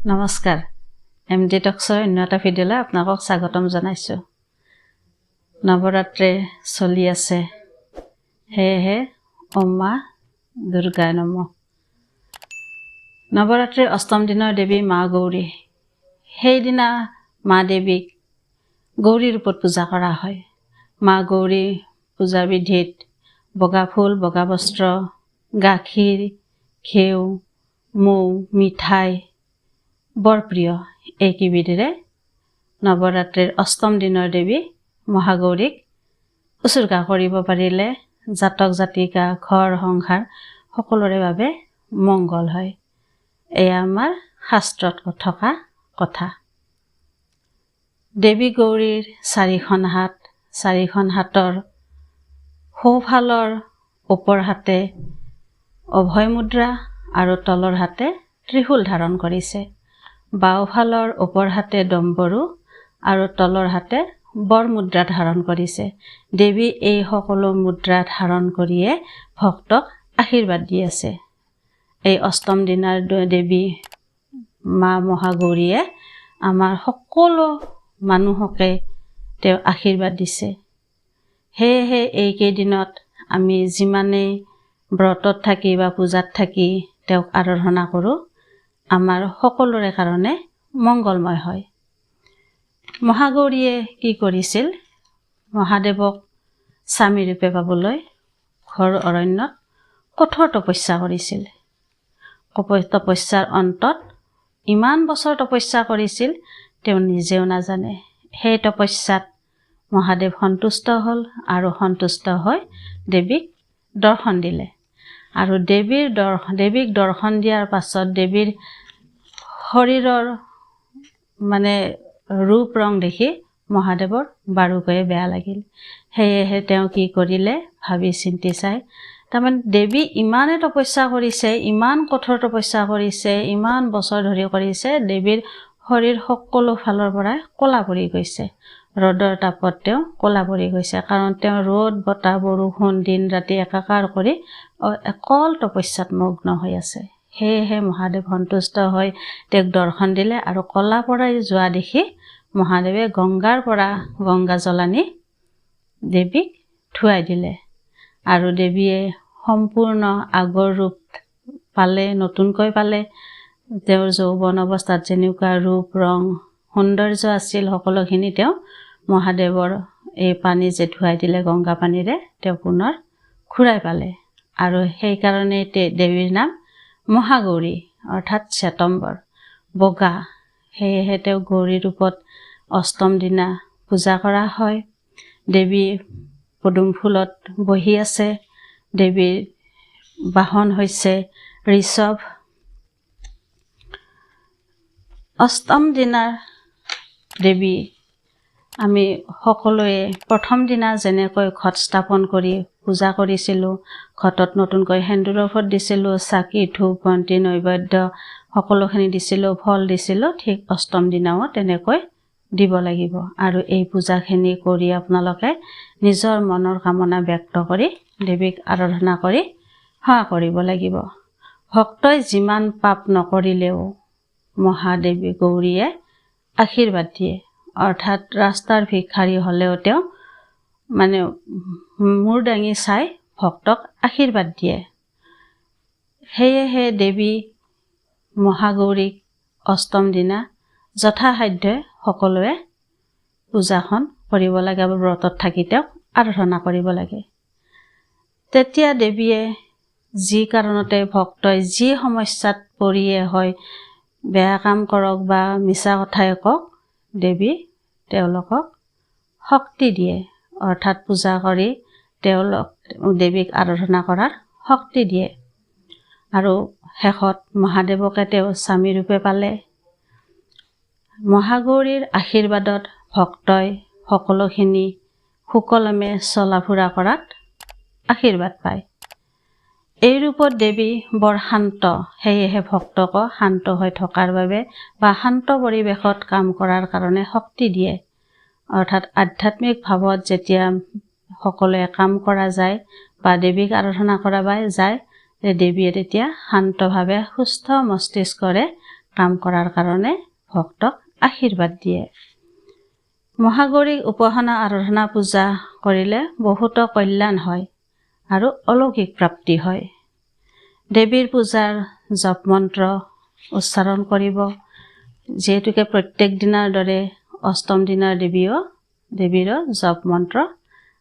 নমস্কাৰ এমডি টক্সৰ অন্য এটা ভিডিঅ'লৈ আপোনালোকক স্বাগতম জনাইছোঁ। নৱৰাত্ৰি চলি আছে, সেয়েহে মা দুৰ্গায় নমঃ। নৱৰাত্ৰিৰ অষ্টম দিনৰ দেৱী মা গৌৰী। সেইদিনা মা দেৱীক গৌৰী ৰূপত পূজা কৰা হয়। মা গৌৰী পূজা বিধিত বগা ফুল, বগা বস্ত্ৰ, গাখীৰ, ঘিউ, মৌ, মিঠাই বৰ প্ৰিয়। এইকেইবিধেৰে নৱৰাত্ৰিৰ অষ্টম দিনৰ দেৱী মহাগৌৰীক উৎসৰ্গা কৰিব পাৰিলে জাতক জাতিকা, ঘৰ সংসাৰ সকলোৰে বাবে মংগল হয়। এয়া আমাৰ শাস্ত্ৰত থকা কথা। দেৱী গৌৰীৰ চাৰিখন হাতৰ সোঁফালৰ ওপৰ হাতে অভয় মুদ্ৰা আৰু তলৰ হাতে ত্ৰিশূল ধাৰণ কৰিছে। বাওঁফালৰ ওপৰ হাতে ডম্বৰু আৰু তলৰ হাতে বৰ মুদ্ৰা ধাৰণ কৰিছে। দেৱী এই সকলো মুদ্ৰা ধাৰণ কৰিয়ে ভক্তক আশীৰ্বাদ দি আছে। এই অষ্টম দিনাৰ দেৱী মা মহাগৌৰীয়ে আমাৰ সকলো মানুহকে তেওঁ আশীৰ্বাদ দিছে। সেয়েহে এইকেইদিনত আমি যিমানেই ব্ৰতত থাকি বা পূজাত থাকি তেওঁক আৰাধনা কৰোঁ, আমাৰ সকলোৰে কাৰণে মংগলময় হয়। মহাগৌৰীয়ে কি কৰিছিল? মহাদেৱক স্বামী ৰূপে পাবলৈ ঘোৰ অৰণ্যত কঠোৰ তপস্যা কৰিছিল। তপস্যাৰ অন্তত ইমান বছৰ তপস্যা কৰিছিল তেওঁ নিজেও নাজানে। সেই তপস্যাত মহাদেৱ সন্তুষ্ট হ'ল আৰু সন্তুষ্ট হৈ দেৱীক দৰ্শন দিলে। আৰু দেৱীক দৰ্শন দিয়াৰ পাছত দেৱীৰ শৰীৰৰ ৰূপ ৰং দেখি মহাদেৱৰ বাৰুকৈয়ে বেয়া লাগিল। সেয়েহে তেওঁ কি কৰিলে? ভাবি চিন্তি চাই, তাৰমানে দেৱী ইমানে তপস্যা কৰিছে, ইমান কঠোৰ তপস্যা কৰিছে, ইমান বছৰ ধৰি কৰিছে, দেৱীৰ শৰীৰ সকলো ফালৰ পৰাই ক'লা পৰি গৈছে। ৰ'দৰ তাপত তেওঁ ক'লা পৰি গৈছে, কাৰণ তেওঁ ৰ'দ বতাহ বৰষুণ দিন ৰাতি একাকাৰ কৰি অকল তপস্যাত মগ্ন হৈ আছে। সেয়েহে মহাদেৱ সন্তুষ্ট হৈ তেওঁক দৰ্শন দিলে আৰু ক'লা পৰাই যোৱা দেখি মহাদেৱে গংগাৰ পৰা গংগা জল আনি দেৱীক ধুৱাই দিলে। আৰু দেৱীয়ে সম্পূৰ্ণ আগৰ ৰূপ পালে, নতুনকৈ পালে। তেওঁৰ যৌৱন অৱস্থাত যেনেকুৱা ৰূপ ৰং সৌন্দৰ্য আছিল, সকলোখিনি তেওঁ মহাদেৱৰ এই পানী যে ধুৱাই দিলে গংগা পানীৰে, তেওঁ পুনৰ ঘূৰাই পালে। আৰু সেইকাৰণে দেৱীৰ নাম মহাগৌৰী, অৰ্থাৎ শ্বেতম্বৰ, বগা। সেয়েহে তেওঁ গৌৰী ৰূপত অষ্টম দিনা পূজা কৰা হয়। দেৱী পদুম ফুলত বহি আছে। দেৱীৰ বাহন হৈছে ঋষভ। অষ্টম দিনাৰ দেৱী আমি সকলোৱে প্ৰথম দিনা যেনেকৈ ঘট স্থাপন কৰি পূজা কৰিছিলোঁ, ঘটত নতুনকৈ সেন্দুৰৰ ফোঁট দিছিলোঁ, চাকি ধূপ বন্তি নৈবেদ্য সকলোখিনি দিছিলোঁ, ফল দিছিলোঁ, ঠিক অষ্টম দিনাও তেনেকৈ দিব লাগিব। আৰু এই পূজাখিনি কৰি আপোনালোকে নিজৰ মনৰ কামনা ব্যক্ত কৰি দেৱীক আৰাধনা কৰি সেৱা কৰিব লাগিব। ভক্তই যিমান পাপ নকৰিলেও মহাদেৱী গৌৰীয়ে আশীৰ্বাদ দিয়ে। অৰ্থাৎ ৰাস্তাৰ ভিক্ষাৰী হ'লেও তেওঁ মূৰ দাঙি চাই ভক্তক আশীৰ্বাদ দিয়ে। সেয়েহে দেৱী মহাগৌৰীক অষ্টম দিনা যথাসাধ্যে সকলোৱে পূজাখন কৰিব লাগে আৰু ব্ৰতত থাকি তেওঁক আৰাধনা কৰিব লাগে। তেতিয়া দেৱীয়ে যি কাৰণতে ভক্তই যি সমস্যাত পৰিয়ে হয়, বেয়া কাম কৰক বা মিছা কথাই কওক, দেৱী তেওঁলোকক শক্তি দিয়ে। অৰ্থাৎ পূজা কৰি দেৱীক আৰাধনা কৰাৰ শক্তি দিয়ে। আৰু শেষত মহাদেৱকে তেওঁ স্বামী ৰূপে পালে। মহাগৌৰীৰ আশীৰ্বাদত ভক্তই সকলোখিনি সুকলমে চলা ফুৰা কৰাত আশীৰ্বাদ পায়। এই ৰূপত দেৱী বৰ শান্ত। সেয়েহে ভক্তকো শান্ত হৈ থকাৰ বাবে বা শান্ত পৰিৱেশত কাম কৰাৰ কাৰণে শক্তি দিয়ে। অৰ্থাৎ আধ্যাত্মিক ভাৱত যেতিয়া সকলোৱে কাম কৰা যায় বা দেৱীক আৰাধনা কৰা যায়, দেৱীয়ে তেতিয়া শান্তভাৱে সুস্থ মস্তিষ্কৰে কাম কৰাৰ কাৰণে ভক্তক আশীৰ্বাদ দিয়ে। মহাগৌৰীক উপাসনা আৰাধনা পূজা কৰিলে বহুতো কল্যাণ হয় আৰু অলৌকিক প্ৰাপ্তি হয়। দেৱীৰ পূজাৰ জপ মন্ত্ৰ উচ্চাৰণ কৰিব, যিহেতুকে প্ৰত্যেক দিনাৰ দৰে অষ্টম দিনাৰ দেৱীৰো জপ মন্ত্ৰ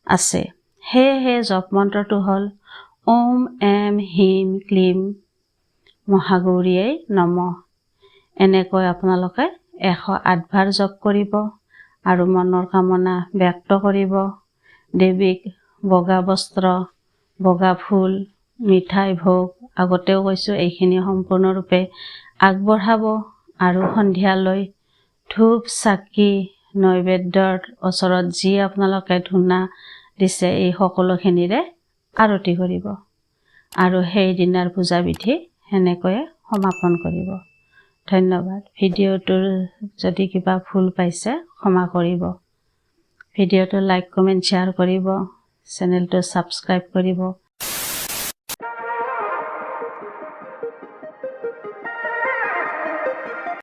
আছে। সেয়েহে জপ মন্ত্ৰটো হ'ল ওম এম হীম ক্লীম মহাগৌৰীয়ে নমঃ। এনেকৈ আপোনালোকে 108 বাৰ জপ কৰিব আৰু মনৰ কামনা ব্যক্ত কৰিব। দেৱীক বগা বস্ত্ৰ, বগা ফুল, মিঠাই ভোগ, আগতেও কৈছোঁ এইখিনি সম্পূৰ্ণৰূপে আগবঢ়াব আৰু সন্ধিয়ালৈ ধূপ চাকি নৈবেদ্যৰ ওচৰত যি আপোনালোকে ধূনা দিছে এই সকলোখিনিৰে আৰতি কৰিব আৰু সেই দিনাৰ পূজা বিধি সেনেকৈয়ে সমাপন কৰিব। ধন্যবাদ। ভিডিঅ'টোৰ যদি কিবা ভুল পাইছে ক্ষমা কৰিব। ভিডিঅ'টো লাইক কমেণ্ট শ্বেয়াৰ কৰিব, চেনেলটো ছাবস্ক্ৰাইব কৰিব।